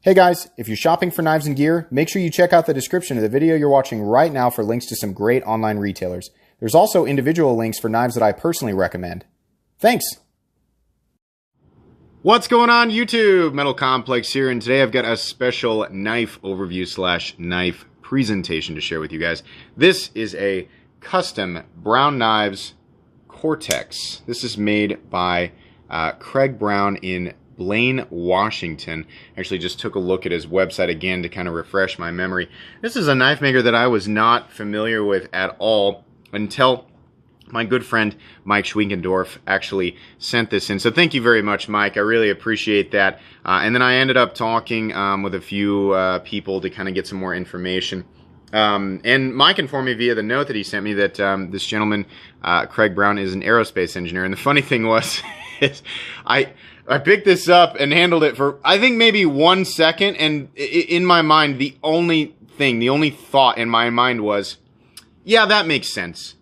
Hey guys, if you're shopping for knives and gear, make sure you check out the description of the video you're watching right now for links to some great online retailers. There's also individual links for knives that I personally recommend. Thanks! What's going on YouTube? Metal Complex here, and today I've got a special knife overview / knife presentation to share with you guys. This is a custom Brown Knives Cortex. This is made by Craig Brown in Blaine, Washington. Actually just took a look at his website again to kind of refresh my memory. This is a knife maker that I was not familiar with at all until my good friend Mike Schwinkendorf actually sent this in. So thank you very much, Mike. I really appreciate that. And then I ended up talking with a few people to kind of get some more information. And Mike informed me via the note that he sent me that this gentleman, Craig Brown, is an aerospace engineer. And the funny thing was, is I picked this up and handled it for, I think, maybe 1 second, and in my mind, the only thought in my mind was, yeah, that makes sense.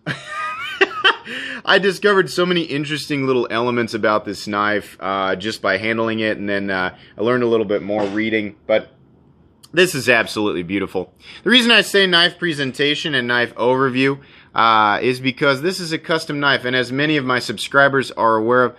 I discovered so many interesting little elements about this knife just by handling it, and then I learned a little bit more reading, but this is absolutely beautiful. The reason I say knife presentation and knife overview is because this is a custom knife, and as many of my subscribers are aware of,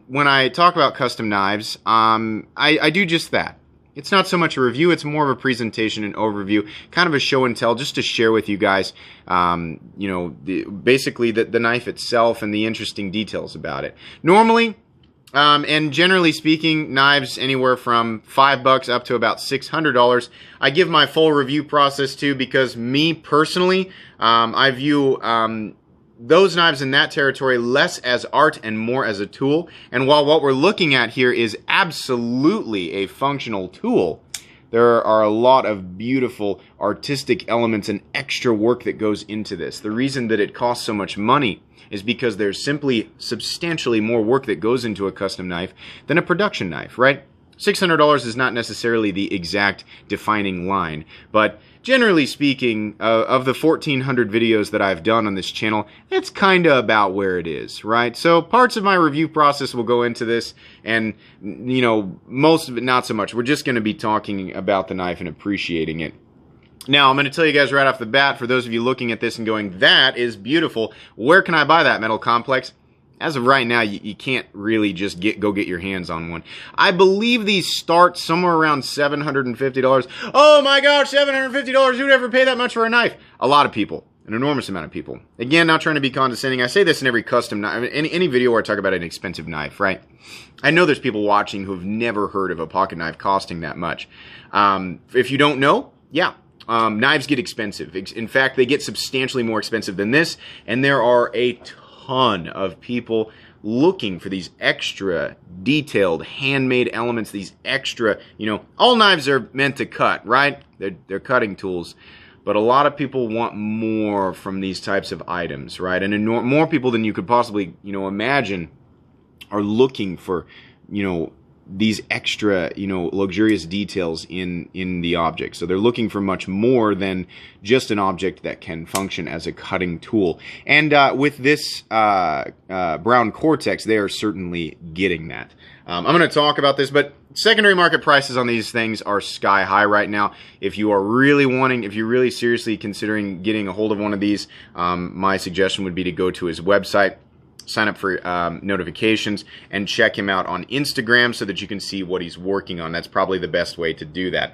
when I talk about custom knives, I do just that. It's not so much a review, it's more of a presentation and overview, kind of a show and tell, just to share with you guys, you know, basically the knife itself and the interesting details about it. Normally, and generally speaking, knives anywhere from $5 up to about $600. I give my full review process to, because me personally, I view those knives in that territory less as art and more as a tool. And while what we're looking at here is absolutely a functional tool, there are a lot of beautiful artistic elements and extra work that goes into this. The reason that it costs so much money is because there's simply substantially more work that goes into a custom knife than a production knife, right? $600 is not necessarily the exact defining line, but generally speaking, of the 1,400 videos that I've done on this channel, that's kind of about where it is, right? So parts of my review process will go into this, and, you know, most of it not so much. We're just going to be talking about the knife and appreciating it. Now, I'm going to tell you guys right off the bat, for those of you looking at this and going, that is beautiful, where can I buy that, Metal Complex? As of right now, you can't really just go get your hands on one. I believe these start somewhere around $750. Oh my gosh, $750, who'd ever pay that much for a knife? A lot of people. An enormous amount of people. Again, not trying to be condescending. I say this in every custom knife, any video where I talk about an expensive knife, right? I know there's people watching who've never heard of a pocket knife costing that much. If you don't know, yeah. Knives get expensive. In fact, they get substantially more expensive than this, and there are a ton of people looking for these extra detailed handmade elements, these extra, you know, all knives are meant to cut, right? They're cutting tools, but a lot of people want more from these types of items, right? And more people than you could possibly, you know, imagine are looking for, you know, these extra, you know, luxurious details in the object. So they're looking for much more than just an object that can function as a cutting tool. And with this Brown Cortex, they are certainly getting that. I'm going to talk about this, but secondary market prices on these things are sky high right now. If you are really if you're really seriously considering getting a hold of one of these, my suggestion would be to go to his website, sign up for notifications, and check him out on Instagram so that you can see what he's working on. That's probably the best way to do that.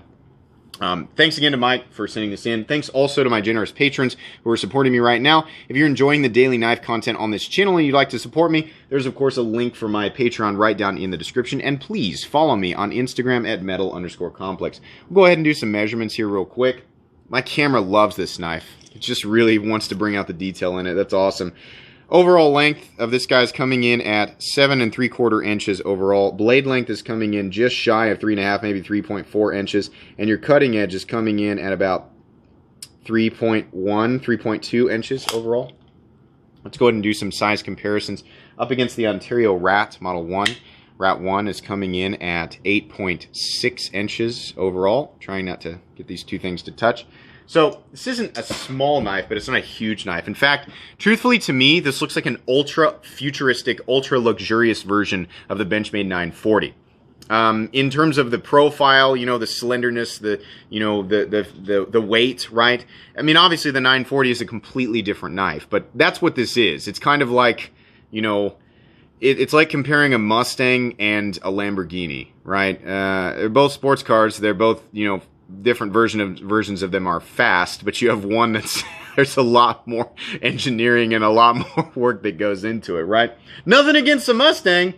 Thanks again to Mike for sending this in. Thanks also to my generous patrons who are supporting me right now. If you're enjoying the daily knife content on this channel and you'd like to support me, there's of course a link for my Patreon right down in the description. And please follow me on Instagram at metal_complex. We'll go ahead and do some measurements here real quick. My camera loves this knife. It just really wants to bring out the detail in it. That's awesome. Overall length of this guy's coming in at 7 3/4 inches overall. Blade length is coming in just shy of 3.5, maybe 3.4 inches. And your cutting edge is coming in at about 3.1, 3.2 inches overall. Let's go ahead and do some size comparisons. Up against the Ontario Rat Model 1. Rat 1 is coming in at 8.6 inches overall. Trying not to get these two things to touch. So this isn't a small knife, but it's not a huge knife. In fact, truthfully to me, this looks like an ultra futuristic, ultra luxurious version of the Benchmade 940. In terms of the profile, you know, the slenderness, the, you know, the weight, right? I mean, obviously the 940 is a completely different knife, but that's what this is. It's kind of like, you know, it's like comparing a Mustang and a Lamborghini, right? They're both sports cars. They're both, you know, different versions of them are fast, but you have one that's, there's a lot more engineering and a lot more work that goes into it, right? Nothing against the Mustang.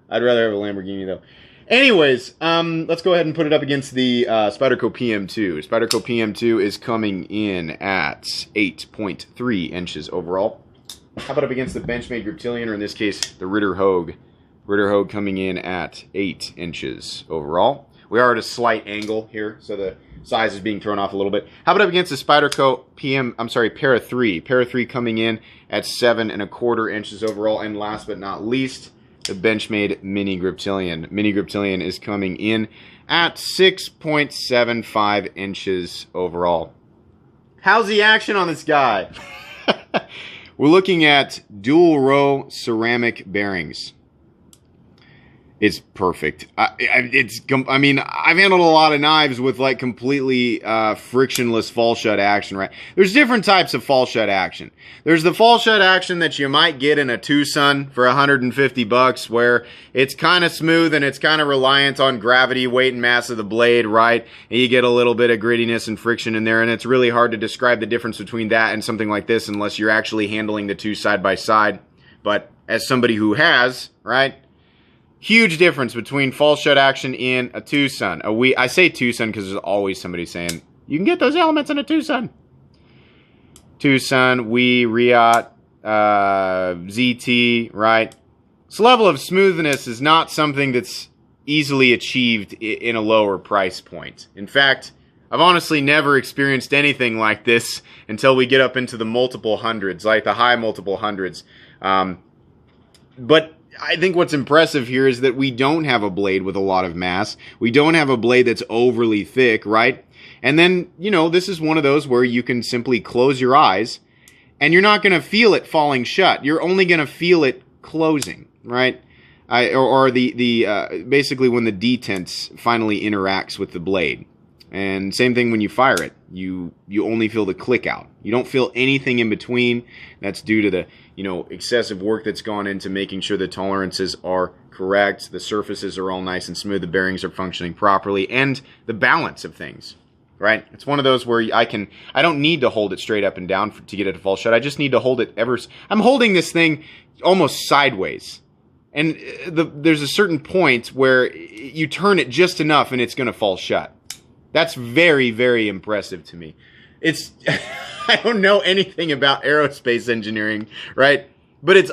I'd rather have a Lamborghini, though. Anyways, let's go ahead and put it up against the Spyderco PM2. Spyderco PM2 is coming in at 8.3 inches overall. How about up against the Benchmade Griptilian, or in this case, the Ritter Hogue? Ritter Hogue coming in at 8 inches overall. We are at a slight angle here, so the size is being thrown off a little bit. How about up against the Spyderco Para 3? Para 3 coming in at 7.25 inches overall. And last but not least, the Benchmade Mini Griptilian. Mini Griptilian is coming in at 6.75 inches overall. How's the action on this guy? We're looking at dual row ceramic bearings. It's perfect. I mean, I've handled a lot of knives with like completely frictionless fall shut action, right? There's different types of fall shut action. There's the fall shut action that you might get in a Tucson for $150, where it's kind of smooth and it's kind of reliant on gravity, weight, and mass of the blade, right? And you get a little bit of grittiness and friction in there, and it's really hard to describe the difference between that and something like this unless you're actually handling the two side by side. But as somebody who has, right? Huge difference between fall shut action in a Tucson. I say Tucson because there's always somebody saying, you can get those elements in a Tucson. Tucson, Riot, ZT, right? This level of smoothness is not something that's easily achieved in a lower price point. In fact, I've honestly never experienced anything like this until we get up into the multiple hundreds, like the high multiple hundreds. But I think what's impressive here is that we don't have a blade with a lot of mass. We don't have a blade that's overly thick, right? And then, you know, this is one of those where you can simply close your eyes and you're not going to feel it falling shut. You're only going to feel it closing, right? Basically when the detent finally interacts with the blade. And same thing when you fire it. You only feel the click out. You don't feel anything in between. That's due to the, you know, excessive work that's gone into making sure the tolerances are correct, the surfaces are all nice and smooth, the bearings are functioning properly, and the balance of things, right? It's one of those where I don't need to hold it straight up and down to get it to fall shut. I just need to hold it I'm holding this thing almost sideways. And there's a certain point where you turn it just enough and it's going to fall shut. That's very, very impressive to me. It's, I don't know anything about aerospace engineering, right? But it's,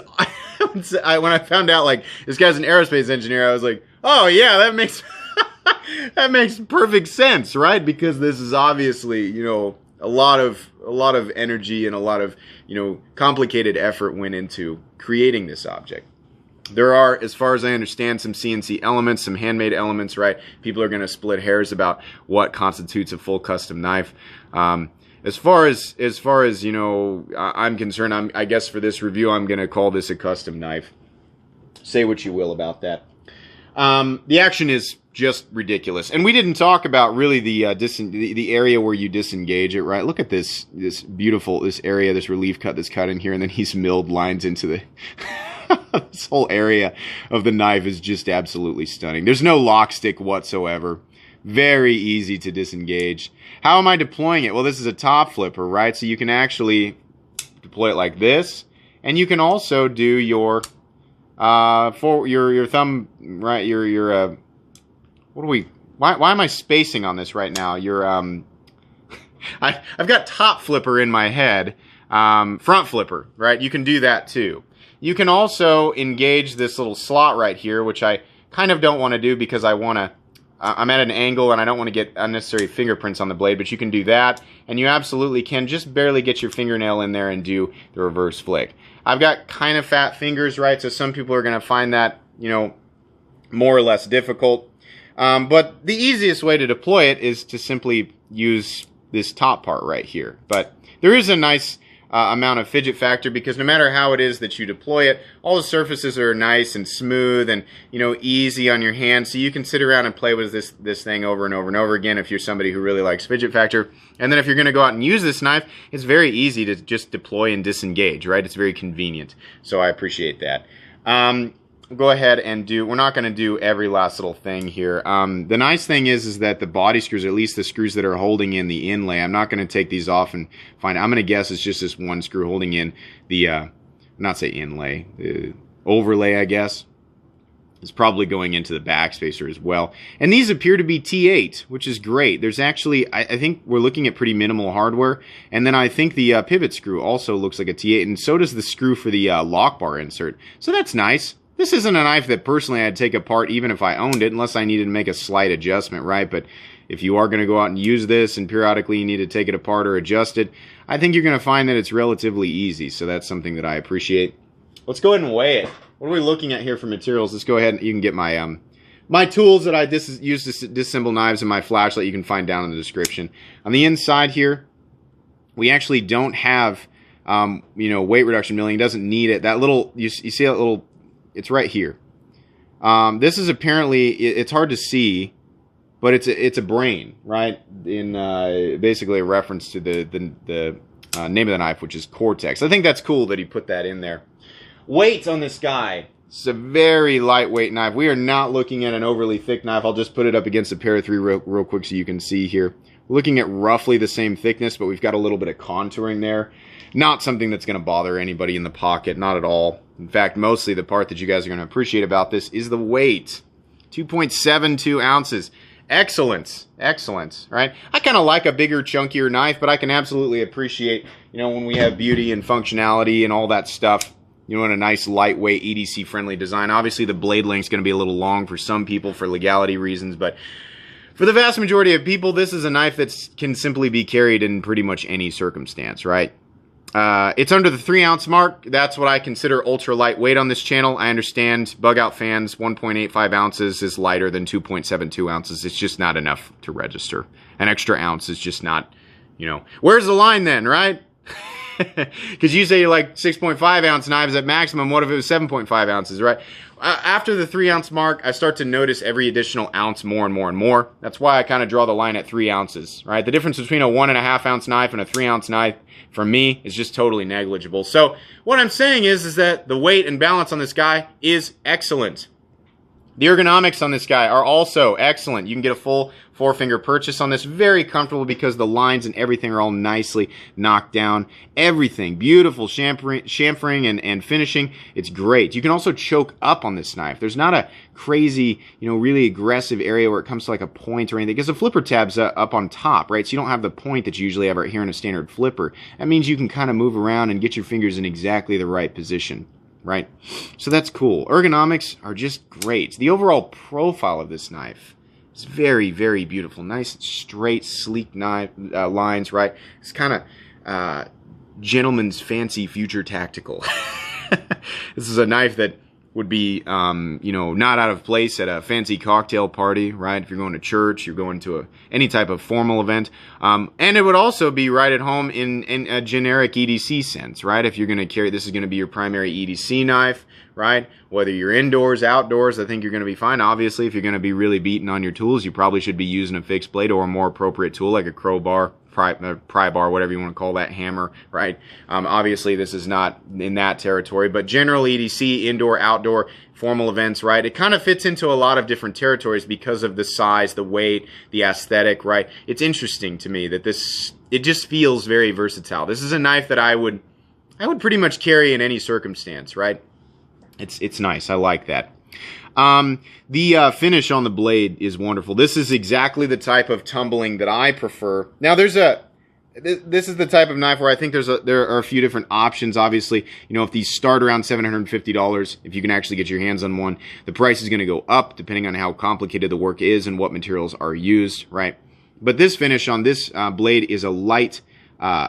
when I found out, like, this guy's an aerospace engineer, I was like, oh yeah, that makes, that makes perfect sense, right? Because this is obviously, you know, a lot of energy and a lot of, you know, complicated effort went into creating this object. There are, as far as I understand, some CNC elements, some handmade elements, right? People are going to split hairs about what constitutes a full custom knife. As far as you know, I'm concerned, I guess for this review, I'm going to call this a custom knife. Say what you will about that. The action is just ridiculous, and we didn't talk about really the area where you disengage it, right? Look at this beautiful area, this relief cut that's cut in here, and then he's milled lines into the. This whole area of the knife is just absolutely stunning. There's no lock stick whatsoever. Very easy to disengage. How am I deploying it? Well, this is a top flipper, right? So you can actually deploy it like this, and you can also do your your thumb, right? Why am I spacing on this right now? I've got top flipper in my head. Front flipper, right? You can do that too. You can also engage this little slot right here, which I kind of don't want to do because I'm at an angle and I don't want to get unnecessary fingerprints on the blade, but you can do that, and you absolutely can just barely get your fingernail in there and do the reverse flick. I've got kind of fat fingers, right, so some people are going to find that, you know, more or less difficult. But the easiest way to deploy it is to simply use this top part right here. But there is a nice amount of fidget factor, because no matter how it is that you deploy it, all the surfaces are nice and smooth and, you know, easy on your hand, so you can sit around and play with this thing over and over and over again if you're somebody who really likes fidget factor. And then if you're going to go out and use this knife, it's very easy to just deploy and disengage, right? It's very convenient, so I appreciate that. Go ahead and we're not going to do every last little thing here. The nice thing is that the body screws, or at least the screws that are holding in the inlay, I'm not going to take these off and find, I'm going to guess it's just this one screw holding in the, not say inlay, the overlay, I guess. It's probably going into the backspacer as well. And these appear to be T8, which is great. There's actually, I think we're looking at pretty minimal hardware. And then I think the pivot screw also looks like a T8, and so does the screw for the lock bar insert. So that's nice. This isn't a knife that personally I'd take apart even if I owned it, unless I needed to make a slight adjustment, right? But if you are going to go out and use this and periodically you need to take it apart or adjust it, I think you're going to find that it's relatively easy. So that's something that I appreciate. Let's go ahead and weigh it. What are we looking at here for materials? Let's go ahead and you can get my my tools that I use to disassemble knives and my flashlight you can find down in the description. On the inside here, we actually don't have you know, weight reduction milling. It doesn't need it. That little, you see that little, it's right here. This is apparently, it's hard to see, but it's a brain, right? In basically a reference to the name of the knife, which is Cortex. I think that's cool that he put that in there. Weight on this guy. It's a very lightweight knife. We are not looking at an overly thick knife. I'll just put it up against a pair of 3 real quick so you can see here. We're looking at roughly the same thickness, but we've got a little bit of contouring there. Not something that's going to bother anybody in the pocket, not at all. In fact, mostly the part that you guys are going to appreciate about this is the weight. 2.72 ounces. Excellent. Excellent. Right? I kind of like a bigger, chunkier knife, but I can absolutely appreciate, you know, when we have beauty and functionality and all that stuff, you know, in a nice, lightweight, EDC-friendly design. Obviously, the blade length's going to be a little long for some people for legality reasons, but for the vast majority of people, this is a knife that can simply be carried in pretty much any circumstance, right? It's under the 3-ounce mark. That's what I consider ultra lightweight on this channel. I understand bug out fans, 1.85 ounces is lighter than 2.72 ounces. It's just not enough to register. An extra ounce is just not, you know. Where's the line then, right? Because you say you like 6.5 ounce knives at maximum. What if it was 7.5 ounces, right? After the 3-ounce mark, I start to notice every additional ounce more and more and more. That's why I kind of draw the line at 3 ounces, right? The difference between a 1.5 ounce knife and a 3-ounce knife, for me, is just totally negligible. So what I'm saying is that the weight and balance on this guy is excellent. The ergonomics on this guy are also excellent. You can get a full 4-finger purchase on this. Very comfortable because the lines and everything are all nicely knocked down. Everything. Beautiful chamfering and finishing. It's great. You can also choke up on this knife. There's not a crazy, you know, really aggressive area where it comes to like a point or anything, because the flipper tab's up on top, right? So you don't have the point that you usually have right here in a standard flipper. That means you can kind of move around and get your fingers in exactly the right position. Right? So that's cool. Ergonomics are just great. The overall profile of this knife is very, very beautiful. Nice, straight, sleek knife lines, right? It's kind of gentleman's fancy future tactical. This is a knife that would be, you know, not out of place at a fancy cocktail party, right? If you're going to church, you're going to any type of formal event. And it would also be right at home in a generic EDC sense, right? If you're going to carry, this is going to be your primary EDC knife, right? Whether you're indoors, outdoors, I think you're going to be fine. Obviously, if you're going to be really beaten on your tools, you probably should be using a fixed blade or a more appropriate tool like a crowbar, pry bar, whatever you want to call that, hammer, right? Obviously, this is not in that territory, but general EDC, indoor, outdoor, formal events, right? It kind of fits into a lot of different territories because of the size, the weight, the aesthetic, right? It's interesting to me that it just feels very versatile. This is a knife that I would pretty much carry in any circumstance, right? It's nice. I like that. The finish on the blade is wonderful. This is exactly the type of tumbling that I prefer. Now, this is the type of knife where I think there are a few different options. Obviously, you know, if these start around $750, if you can actually get your hands on one, the price is going to go up depending on how complicated the work is and what materials are used, right? But this finish on this blade is a light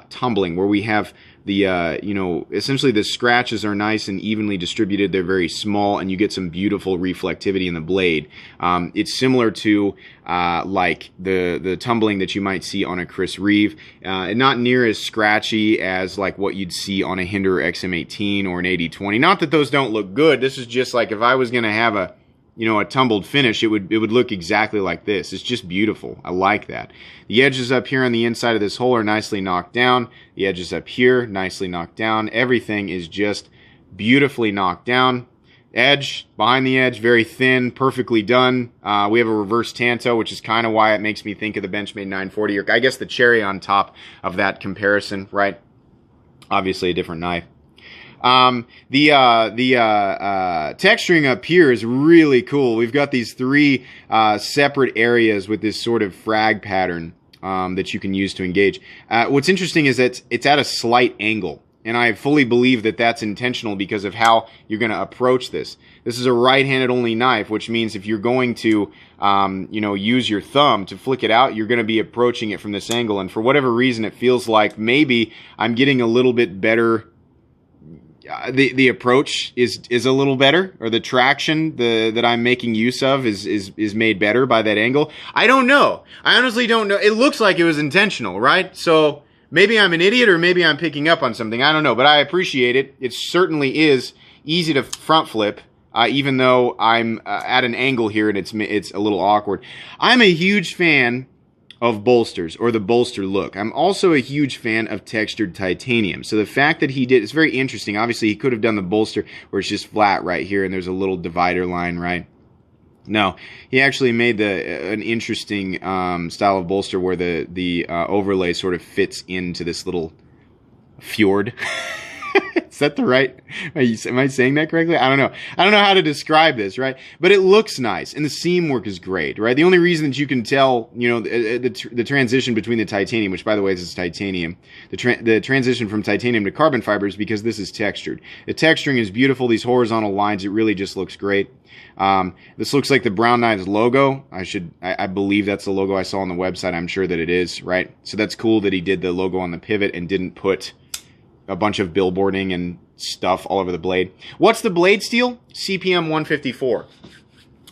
tumbling, where we have essentially the scratches are nice and evenly distributed. They're very small, and you get some beautiful reflectivity in the blade. It's similar to like the tumbling that you might see on a Chris Reeve. Not near as scratchy as like what you'd see on a Hinderer XM18 or an 8020. Not that those don't look good. This is just like if I was going to have a tumbled finish, it would look exactly like this. It's just beautiful. I like that. The edges up here on the inside of this hole are nicely knocked down. The edges up here, nicely knocked down. Everything is just beautifully knocked down. Edge, behind the edge, very thin, perfectly done. We have a reverse Tanto, which is kind of why it makes me think of the Benchmade 940, or I guess the cherry on top of that comparison, right? Obviously a different knife. The texturing up here is really cool. We've got these three separate areas with this sort of frag pattern that you can use to engage. What's interesting is that it's at a slight angle, and I fully believe that that's intentional because of how you're going to approach this. This is a right-handed only knife, which means if you're going to use your thumb to flick it out, you're going to be approaching it from this angle, and for whatever reason it feels like maybe I'm getting a little bit better. The approach is a little better, or the traction that I'm making use of is made better by that angle. I don't know. I honestly don't know. It looks like it was intentional, right? So maybe I'm an idiot, or maybe I'm picking up on something. I don't know, but I appreciate it. It certainly is easy to front flip, even though I'm at an angle here and it's a little awkward. I'm a huge fan of bolsters, or the Bolster Look. I'm also a huge fan of textured titanium. So the fact that he did, it's very interesting. Obviously, he could have done the bolster where it's just flat right here and there's a little divider line, right? No, he actually made an interesting style of bolster where the overlay sort of fits into this little fjord. Is that the right? Am I saying that correctly? I don't know. I don't know how to describe this, right? But it looks nice, and the seam work is great, right? The only reason that you can tell, the transition between the titanium, which by the way this is titanium, the transition from titanium to carbon fiber is because this is textured. The texturing is beautiful. These horizontal lines, it really just looks great. This looks like the Brown Knives logo. I believe that's the logo I saw on the website. I'm sure that it is, right? So that's cool that he did the logo on the pivot and didn't put a bunch of billboarding and stuff all over the blade. What's the blade steel? CPM 154.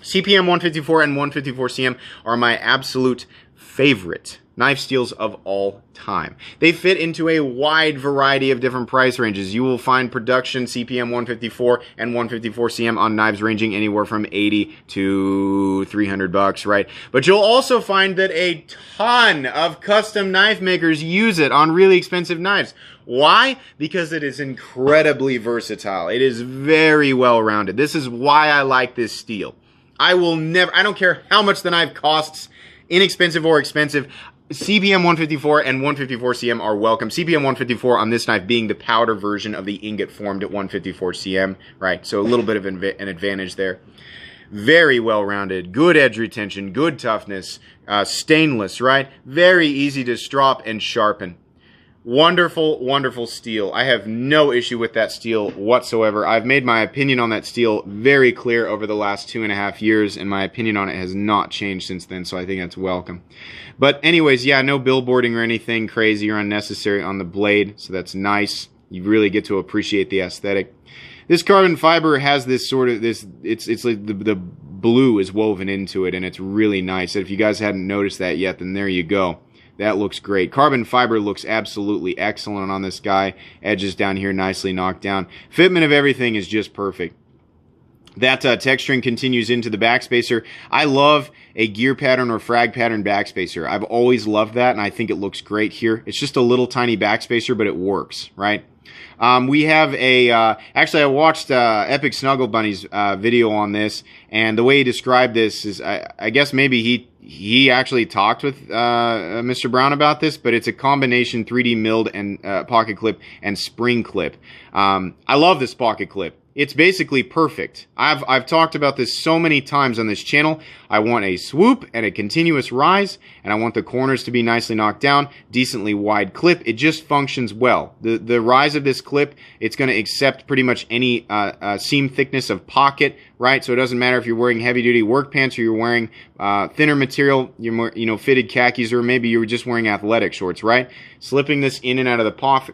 CPM 154 and 154 CM are my absolute favorite knife steels of all time. They fit into a wide variety of different price ranges. You will find production CPM 154 and 154 CM on knives ranging anywhere from 80 to 300 bucks, right? But you'll also find that a ton of custom knife makers use it on really expensive knives. Why? Because it is incredibly versatile. It is very well rounded. This is why I like this steel. I don't care how much the knife costs, inexpensive or expensive. CPM 154 and 154 CM are welcome. CPM 154 on this knife being the powder version of the ingot formed at 154 CM, right? So a little bit of an advantage there. Very well rounded, good edge retention, good toughness, stainless, right? Very easy to strop and sharpen. Wonderful, wonderful steel. I have no issue with that steel whatsoever. I've made my opinion on that steel very clear over the last 2.5 years, and my opinion on it has not changed since then, so I think that's welcome. But anyways, yeah, no billboarding or anything crazy or unnecessary on the blade, so that's nice. You really get to appreciate the aesthetic. This carbon fiber has this sort of, it's like the blue is woven into it, and it's really nice. If you guys hadn't noticed that yet, then there you go. That looks great. Carbon fiber looks absolutely excellent on this guy. Edges down here nicely knocked down. Fitment of everything is just perfect. That texturing continues into the Backspacer. I love a gear pattern or frag pattern Backspacer. I've always loved that, and I think it looks great here. It's just a little tiny Backspacer, but it works, right? We have actually I watched Epic Snuggle Bunny's video on this, and the way he described this is, I guess maybe he actually talked with Mr. Brown about this, but it's a combination 3D milled and pocket clip and spring clip. I love this pocket clip. It's basically perfect. I've talked about this so many times on this channel. I want a swoop and a continuous rise, and I want the corners to be nicely knocked down, decently wide clip. It just functions well. The rise of this clip, it's going to accept pretty much any seam thickness of pocket, right? So it doesn't matter if you're wearing heavy-duty work pants or you're wearing thinner material, you're more, fitted khakis, or maybe you were just wearing athletic shorts, right? Slipping this in and out of the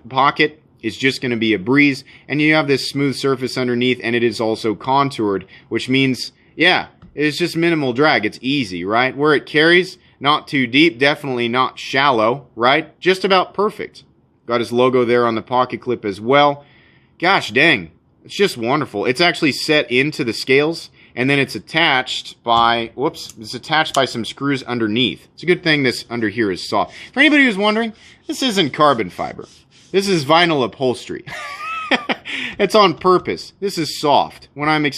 pocket, is just going to be a breeze, and you have this smooth surface underneath, and it is also contoured, which means, yeah, it's just minimal drag. It's easy, right? Where it carries, not too deep, definitely not shallow, right? Just about perfect. Got his logo there on the pocket clip as well. Gosh dang, it's just wonderful. It's actually set into the scales, and then it's attached by, it's attached by some screws underneath. It's a good thing this under here is soft. For anybody who's wondering, this isn't carbon fiber. This is vinyl upholstery. It's on purpose. This is soft. When I'm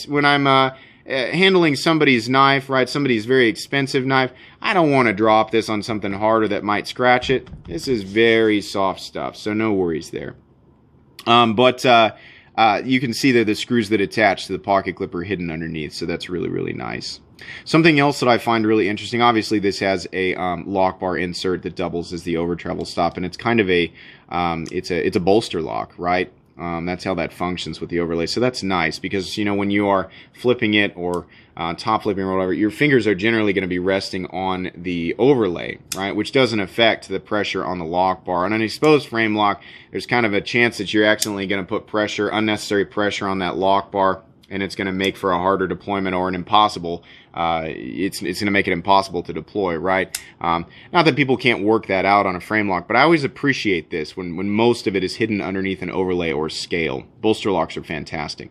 handling somebody's knife, right, somebody's very expensive knife, I don't want to drop this on something harder that might scratch it. This is very soft stuff, so no worries there. You can see that the screws that attach to the pocket clip are hidden underneath, so that's really, really nice. Something else that I find really interesting, obviously this has a lock bar insert that doubles as the over travel stop, and it's kind of a, it's a bolster lock, right? That's how that functions with the overlay. So that's nice because, you know, when you are flipping it or top flipping or whatever, your fingers are generally going to be resting on the overlay, right? Which doesn't affect the pressure on the lock bar. On an exposed frame lock, there's kind of a chance that you're accidentally going to put pressure, unnecessary pressure on that lock bar, and it's going to make for a harder deployment or an impossible, it's going to make it impossible to deploy, right? Not that people can't work that out on a frame lock, but I always appreciate this when most of it is hidden underneath an overlay or scale. Bolster locks are fantastic.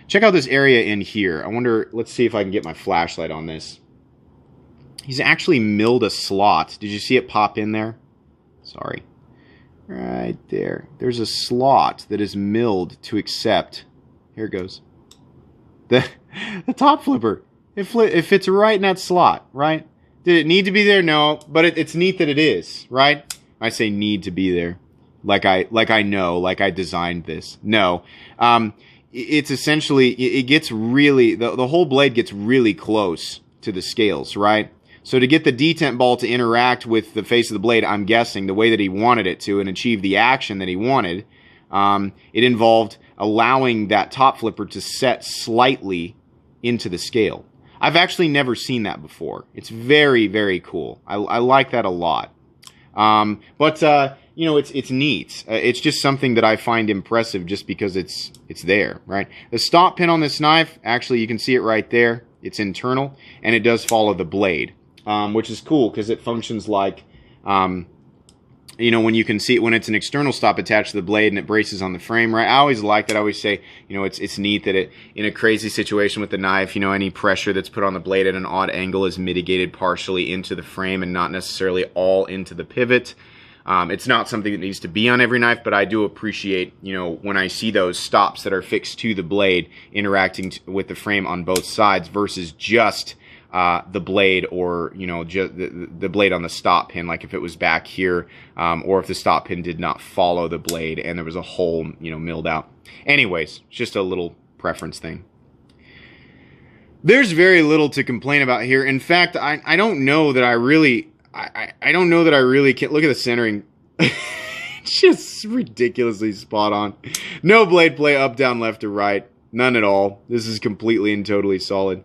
Check out this area in here. I wonder, let's see if I can get my flashlight on this. He's actually milled a slot. Did you see it pop in there? Sorry. Right there. There's a slot that is milled to accept. Here it goes. The top flipper. It fits right in that slot, right? Did it need to be there? No, but it's neat that it is, right? I say need to be there, like I know, like I designed this. No, it's essentially, it gets really, the whole blade gets really close to the scales, right? So to get the detent ball to interact with the face of the blade, I'm guessing the way that he wanted it to and achieve the action that he wanted, it involved allowing that top flipper to set slightly into the scale. I've actually never seen that before. It's very, very cool. I like that a lot. You know, it's neat. It's just something that I find impressive just because it's there, right? The stop pin on this knife, actually you can see it right there. It's internal, and it does follow the blade, which is cool because it functions like, you know, when you can see it, when it's an external stop attached to the blade and it braces on the frame, right? I always like that. I always say, you know, it's neat that it, in a crazy situation with the knife, you know, any pressure that's put on the blade at an odd angle is mitigated partially into the frame and not necessarily all into the pivot. It's not something that needs to be on every knife, but I do appreciate, you know, when I see those stops that are fixed to the blade interacting with the frame on both sides versus just the blade, or, you know, just the blade on the stop pin, like if it was back here, or if the stop pin did not follow the blade and there was a hole, you know, milled out. Anyways, just a little preference thing. There's very little to complain about here. In fact, I don't know that I really, I don't know that I really can. Look at the centering. It's just ridiculously spot on. No blade play up, down, left, or right. None at all. This is completely and totally solid.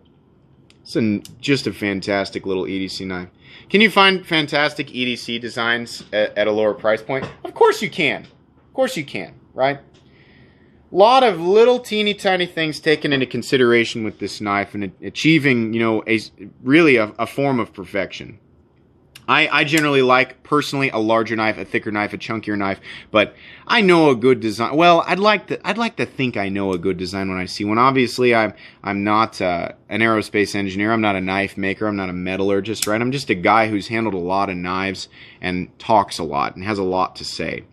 It's just a fantastic little EDC knife. Can you find fantastic EDC designs at a lower price point? Of course you can. Of course you can, right? A lot of little teeny tiny things taken into consideration with this knife and achieving, you know, really a form of perfection. I generally like, personally, a larger knife, a thicker knife, a chunkier knife, but I know a good design. Well, I'd like to think I know a good design when I see one. Obviously, I'm not an aerospace engineer. I'm not a knife maker. I'm not a metallurgist, right? I'm just a guy who's handled a lot of knives and talks a lot and has a lot to say.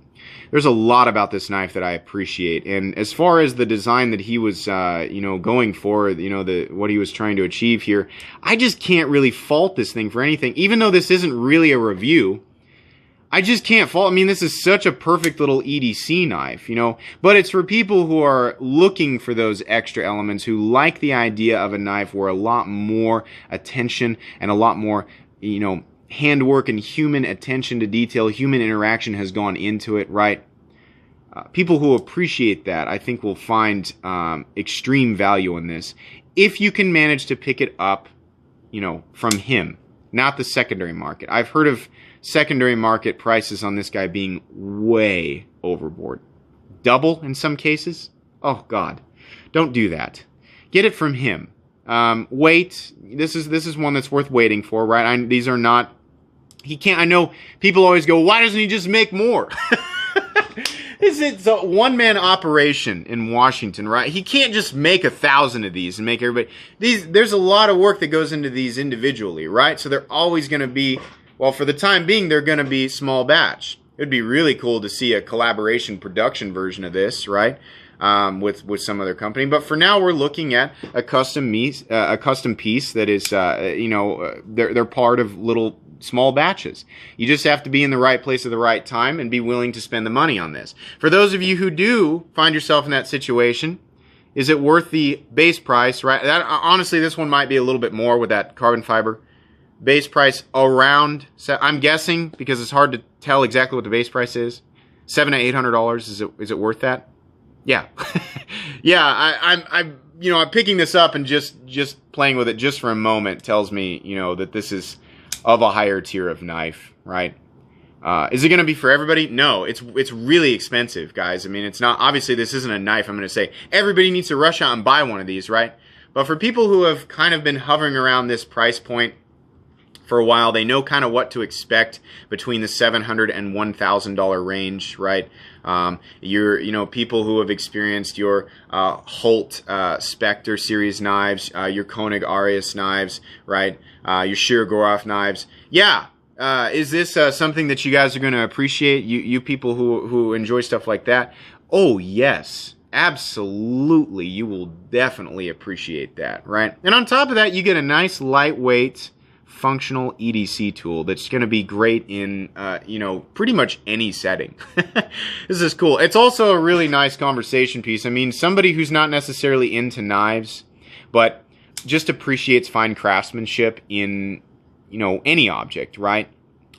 There's a lot about this knife that I appreciate, and as far as the design that he was, you know, going for, you know, what he was trying to achieve here, I just can't really fault this thing for anything. Even though this isn't really a review, I just can't fault. I mean, this is such a perfect little EDC knife, you know, but it's for people who are looking for those extra elements, who like the idea of a knife where a lot more attention and a lot more, you know, handwork and human attention to detail, human interaction has gone into it, right? People who appreciate that, I think, will find extreme value in this. If you can manage to pick it up, you know, from him, not the secondary market. I've heard of secondary market prices on this guy being way overboard. double in some cases. Oh God, don't do that. Get it from him. Wait. This is one that's worth waiting for, right? These are not. He can't. I know people always go, why doesn't he just make more? It's a one-man operation in Washington, right? He can't just make 1,000 of these and make everybody. There's a lot of work that goes into these individually, right? So they're always going to be, well, for the time being, they're going to be small batch. It would be really cool to see a collaboration production version of this, right? With some other company, but for now we're looking at a custom piece that is, they're part of little small batches. You just have to be in the right place at the right time and be willing to spend the money on this. For those of you who do find yourself in that situation, is it worth the base price? Right? Honestly, this one might be a little bit more with that carbon fiber base price around. I'm guessing because it's hard to tell exactly what the base price is. $700 to $800. Is it worth that? Yeah. Yeah, I'm picking this up and just playing with it just for a moment tells me, that this is of a higher tier of knife, right? Is it going to be for everybody? No, it's really expensive, guys. I mean, it's not, obviously this isn't a knife I'm going to say everybody needs to rush out and buy one of these, right? But for people who have kind of been hovering around this price point for a while, they know kind of what to expect between the $700 and $1,000 range, right? People who have experienced your Holt Spectre series knives, your Koenig Arius knives, right? Your Shirogorov knives. Yeah. Is this something that you guys are going to appreciate? You people who enjoy stuff like that? Oh, yes. Absolutely. You will definitely appreciate that, right? And on top of that, you get a nice lightweight functional EDC tool that's going to be great in, pretty much any setting. This is cool. It's also a really nice conversation piece. I mean, somebody who's not necessarily into knives, but just appreciates fine craftsmanship in, any object, right?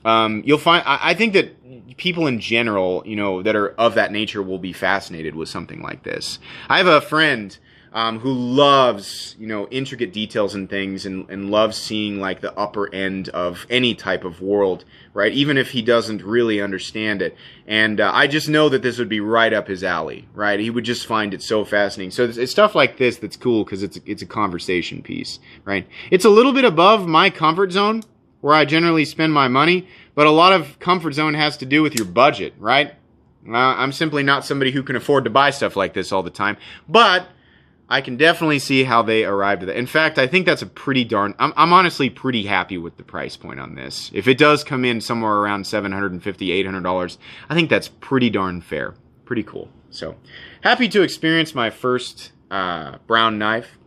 You'll find, I think that people in general, that are of that nature will be fascinated with something like this. I have a friend who loves, intricate details and things and loves seeing like the upper end of any type of world, right? Even if he doesn't really understand it. And I just know that this would be right up his alley, right? He would just find it so fascinating. So it's stuff like this that's cool because it's a conversation piece, right? It's a little bit above my comfort zone where I generally spend my money, but a lot of comfort zone has to do with your budget, right? I'm simply not somebody who can afford to buy stuff like this all the time, but I can definitely see how they arrived at that. In fact, I think that's a pretty darn... I'm honestly pretty happy with the price point on this. If it does come in somewhere around $750, $800, I think that's pretty darn fair. Pretty cool. So, happy to experience my first brown knife.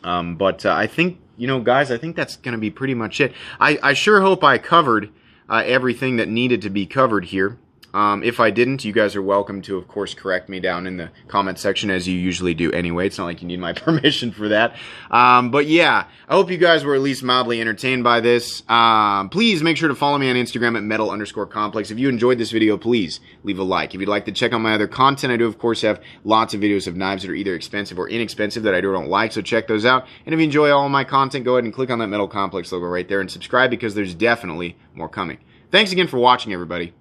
But I think, guys, I think that's going to be pretty much it. I sure hope I covered everything that needed to be covered here. If I didn't, you guys are welcome to, of course, correct me down in the comment section, as you usually do anyway. It's not like you need my permission for that. But yeah, I hope you guys were at least mildly entertained by this. Please make sure to follow me on Instagram at metal_complex. If you enjoyed this video, please leave a like. If you'd like to check out my other content, I do, of course, have lots of videos of knives that are either expensive or inexpensive that I don't like, so check those out. And if you enjoy all my content, go ahead and click on that Metal Complex logo right there and subscribe because there's definitely more coming. Thanks again for watching, everybody,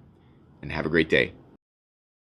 and have a great day.